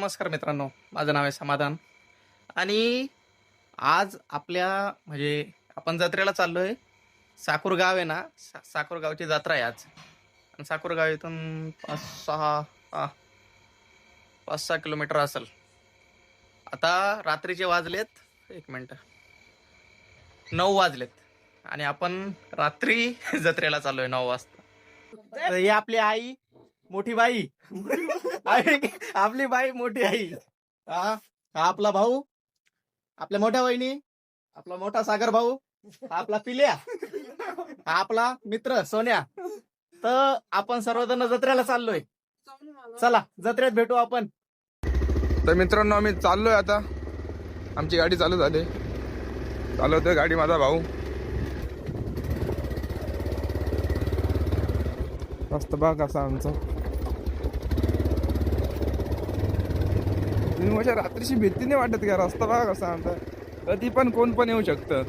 नमस्कार मित्रांनो, माझं नाव आहे समाधान आणि आज आपल्या म्हणजे आपण जत्रेला चाललोय. साकूर गाव आहे ना, साकूर गावची जत्रा आहे आज. आणि साकूर गाव इथून 5-6 किलोमीटर असेल. आता रात्रीचे वाजलेत, एक मिनिट, 9 वाजलेत आणि आपण रात्री जत्रेला चाललोय 9 वाजता. तर ही आपली आई, मोठी बाई आपली बाई मोठी आई, हा आपला भाऊ, आपल्या मोठ्या वहिनी, आपला मोठा सागर भाऊ, आपला पिल्या, हा आपला मित्र सोन्या. तर आपण सर्वजण जत्रेला चाललोय. चला जत्रेत भेटू आपण. तर मित्रांनो आम्ही चाललोय आता. आमची गाडी चालू झाली. चालवतोय गाडी माझा भाऊ. मस्त बघ असा आमचा. माझ्या रात्रीची भीती नाही वाटत का? रस्ता बघा कसा आमचा. कधी पण कोण पण येऊ शकतं.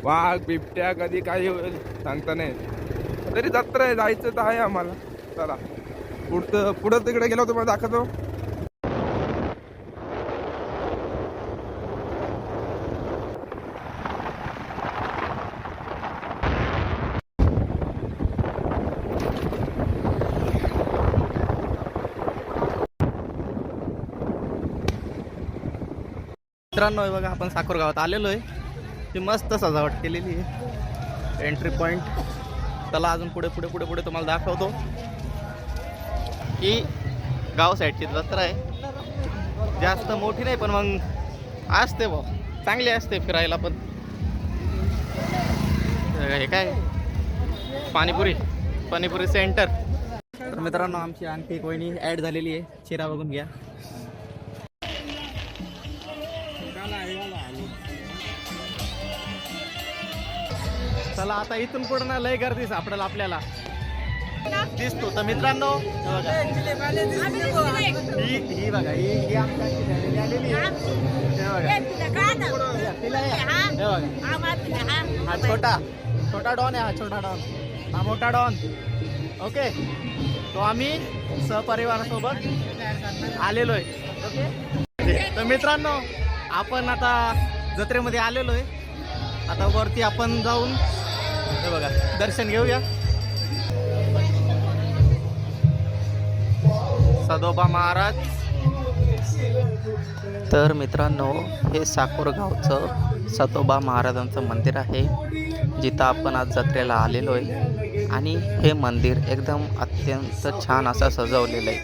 वाघ बिबट्या कधी काही होईल सांगता नाही. तरी जत्रा आहे, जायचं तर आहे आम्हाला. चला पुढं तिकडे गेलो तुम्हाला दाखवतो. मित्रांनो हे बघा, आपण साकूर गावात आलेलो आहे. ती मस्त सजावट केलेली आहे. Entry point. चला अजून पुढे पुढे पुढे पुढे तुम्हाला दाखवतो. ही गाव साईडची जत्रा आहे. जास्त मोठी नाही पण मग असते भाऊ, चांगली असते फिरायला पण. हे काय पाणीपुरी सेंटर. तर मित्रांनो आमची आणखी एक वहिनी ॲड झालेली आहे. चिरा बघून घ्या. चला आता इथून पुढे ना लय गर्दी सापडेल आपल्याला, दिसतो. तर मित्रांनो हे बघा, ही बघा, ही आमची फॅमिली आलेली आहे. हे बघा, हे बघा, हा छोटा डॉन आहे. हा छोटा डॉन, हा मोठा डॉन. ओके, तो आम्ही सहपरिवारासोबत आलेलो आहे. ओके, तर मित्रांनो आपण आता जत्रेमध्ये आलेलो आहे. आता वरती आपण जाऊन हे बघा दर्शन घेऊया. सदोबा महाराज. तर मित्रांनो हे साकूर गावचं सदोबा महाराजांचं मंदिर आहे, जिथं आपण आज जत्रेला आलेलो आहे. आणि हे मंदिर एकदम अत्यंत छान असं सजवलेलं आहे.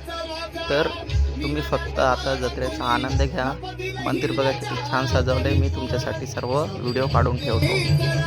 तर तुम्ही फक्त आता जत्रेचा आनंद घ्या. मंदिर बघा किती छान सजवलं आहे. मी तुमच्यासाठी सर्व व्हिडिओ काढून ठेवतो.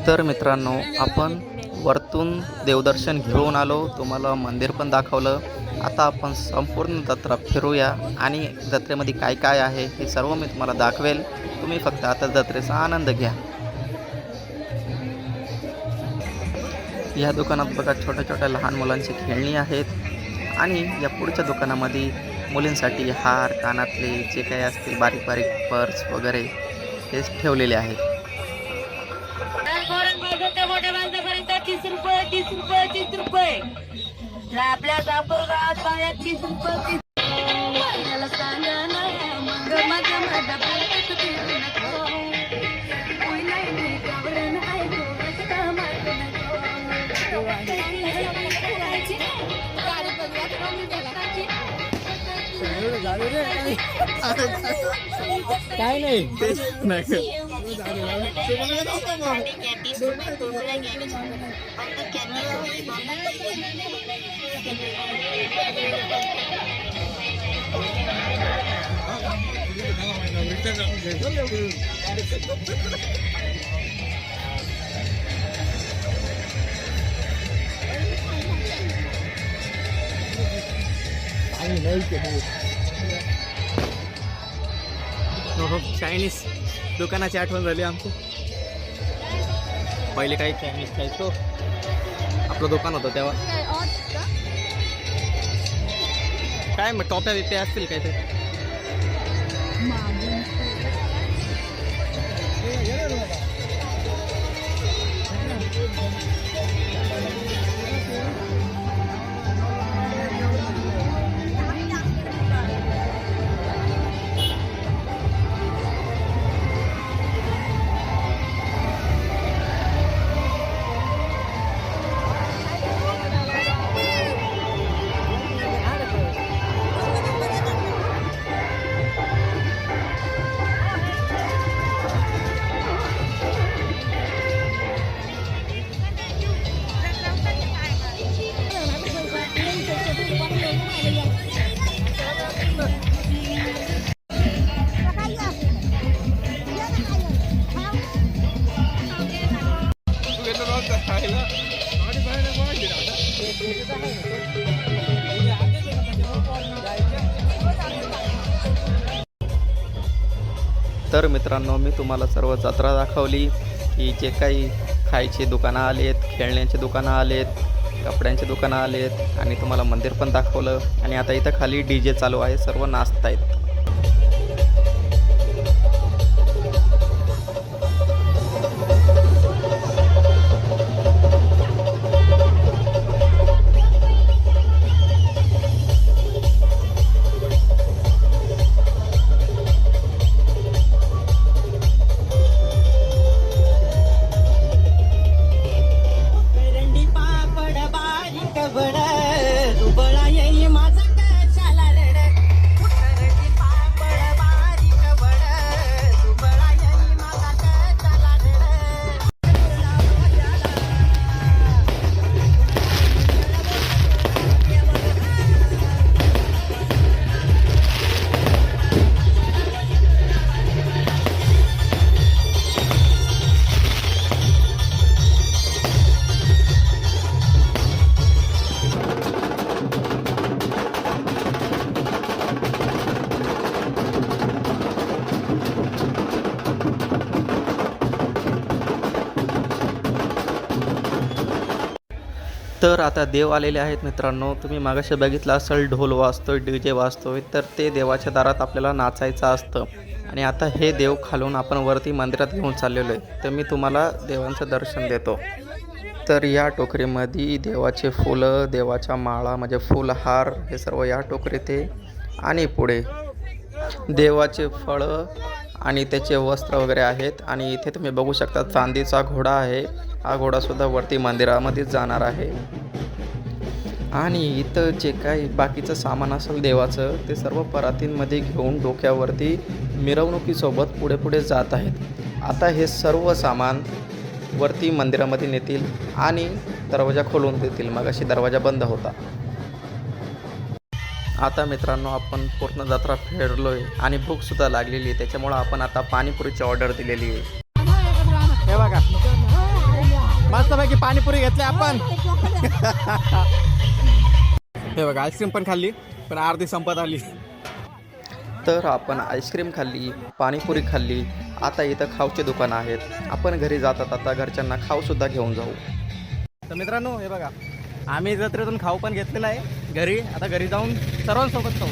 तर मित्रांनो आपण वरतून देवदर्शन घेऊन आलो, तुम्हाला मंदिर पण दाखवलं. आता आपण संपूर्ण जत्रा फिरूया आणि जत्रेमध्ये काय काय आहे हे सर्व मी तुम्हाला दाखवेल. तुम्ही फक्त आता जत्रेचा आनंद घ्या. या दुकानात बघा छोट्या छोट्या लहान मुलांची खेळणी आहेत. आणि या पुढच्या दुकानामध्ये मुलींसाठी हार, कानातले जे काही असतील बारीक बारीक पर्स वगैरे हे ठेवलेले आहेत. 30 रुपये. आपल्या साकूर गावात 30 रुपये. काय नाही तेच नाही. चायनीज दुकानाची आठवण झाली आमची. पहिले काही चायनीज खायचो, आपलं दुकान होतं तेव्हा. काय मग टॉप्या बिप्या असतील काय ते. तर मित्रांनो, मी तुम्हाला सर्व जत्रा दाखवली की जे काही खायची दुकानं आलेत, खेळण्याची दुकानं आलेत, कपड्यांची दुकानं आलेत आणि तुम्हाला मंदिर पण दाखवलं. आणि आता इथं खाली DJ चालू आहे, सर्व नाचतायत. तर आता देव आलेले आहेत मित्रांनो. तुम्ही मागाशी बघितलं असेल ढोल वाजतोय, DJ वाजतोय, तर ते देवाच्या दारात आपल्याला नाचायचं असतं. आणि आता हे देव खालून आपण वरती मंदिरात घेऊन चाललेलो आहे. तर मी तुम्हाला देवांचं दर्शन देतो. तर या टोकरीमध्ये देवाचे फुलं, देवाच्या माळा म्हणजे फुलहार हे सर्व या टोकरीत आहे. आणि पुढे देवाचे फळं आणि त्याचे वस्त्र वगैरे आहेत. आणि इथे तुम्ही बघू शकता चांदीचा घोडा आहे. हा घोडासुद्धा वरती मंदिरामध्येच जाणार आहे. आणि इथं जे काही बाकीचं सामान असेल देवाचं ते सर्व परातींमध्ये घेऊन डोक्यावरती मिरवणुकीसोबत पुढे पुढे जात आहेत. आता हे सर्व सामान वरती मंदिरामध्ये नेतील आणि दरवाजा खोलून देतील. मगाशी दरवाजा बंद होता. आता मित्रांनो, आपण पूर्ण जत्रा फिरलोय आणि भूकसुद्धा लागलेली आहे. त्याच्यामुळं आपण आता पाणीपुरीची ऑर्डर दिलेली आहे. हे बघा, मस्तपैकी पाणीपुरी घेतली आपण. हे बघा, आईस्क्रीम पण खाल्ली, पण अर्धी संपत आली. तर आपण आईस्क्रीम खाल्ली, पाणीपुरी खाल्ली. आता इथं खाऊचे दुकानं आहेत. आपण घरी जातात आता घरच्यांना खाऊसुद्धा घेऊन जाऊ. तर मित्रांनो, हे बघा, आम्ही जत्रेतून खाऊ पण घेतलेला आहे घरी. आता घरी जाऊन सर्वांसोबत खाऊ.